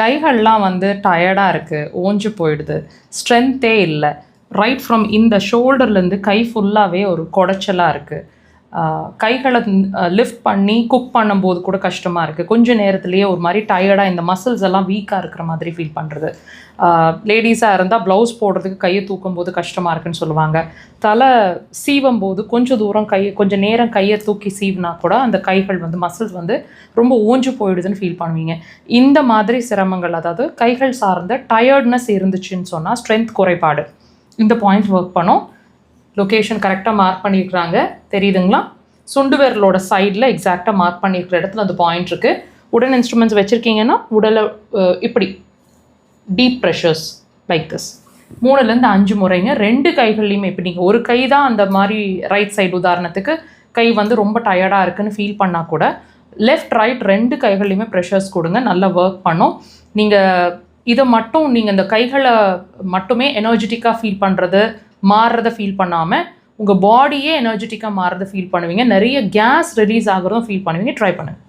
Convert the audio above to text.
கைகள்லாம் வந்து டயர்டாக இருக்குது, ஓஞ்சு போயிடுது, ஸ்ட்ரென்த்தே இல்லை. ரைட் ஃப்ரம் இந்த ஷோல்டர்லேருந்து கை ஃபுல்லாகவே ஒரு குடைச்சலாக இருக்குது. கைகளை லிஃப்ட் பண்ணி குக் பண்ணும்போது கூட கஷ்டமாக இருக்குது. கொஞ்சம் நேரத்துலேயே ஒரு மாதிரி டயர்டாக இந்த மசில்ஸ் எல்லாம் வீக்காக இருக்கிற மாதிரி ஃபீல் பண்ணுறது. லேடிஸாக இருந்தால் ப்ளவுஸ் போடுறதுக்கு கையை தூக்கும் போது கஷ்டமாக இருக்குன்னு சொல்லுவாங்க. தலை சீவும் போது கொஞ்சம் தூரம் கொஞ்சம் நேரம் கையை தூக்கி சீவினா கூட அந்த கைகள் வந்து மசில்ஸ் வந்து ரொம்ப ஓஞ்சு போயிடுதுன்னு ஃபீல் பண்ணுவீங்க. இந்த மாதிரி சிரமங்கள், அதாவது கைகள் சார்ந்த டயர்ட்னஸ் இருந்துச்சுன்னு சொன்னால் ஸ்ட்ரென்த் குறைபாடு, இந்த பாயிண்ட்ஸ் ஒர்க் பண்ணும். லொக்கேஷன் கரெக்டாக மார்க் பண்ணியிருக்கிறாங்க, தெரியுதுங்களா? சுண்டு விரலோட சைடில் எக்ஸாக்டாக மார்க் பண்ணியிருக்கிற இடத்துல அந்த பாயிண்ட் இருக்குது. உடன் இன்ஸ்ட்ருமெண்ட்ஸ் வச்சுருக்கீங்கன்னா உடலை இப்படி டீப் ப்ரெஷர்ஸ் லைக் திஸ் 3-5 முறைங்க. 2 கைகள்லையுமே, இப்போ நீங்கள் ஒரு கை தான் அந்த மாதிரி ரைட் சைடு உதாரணத்துக்கு கை வந்து ரொம்ப டயர்டாக இருக்குன்னு ஃபீல் பண்ணால் கூட லெஃப்ட் ரைட் 2 கைகள்லையுமே ப்ரெஷர்ஸ் கொடுங்க, நல்லா ஒர்க் பண்ணும். நீங்கள் இதை மட்டும் நீங்கள் இந்த கைகளை மட்டுமே எனர்ஜெட்டிக்காக ஃபீல் பண்ணுறது, மாறுறதை ஃபீல் பண்ணாமல் உங்கள் பாடியே எனர்ஜெட்டிக்காக மாறுறதை ஃபீல் பண்ணுவீங்க. நிறைய கேஸ் ரிலீஸ் ஆகிறதும் ஃபீல் பண்ணுவீங்க. ட்ரை பண்ணுங்கள்.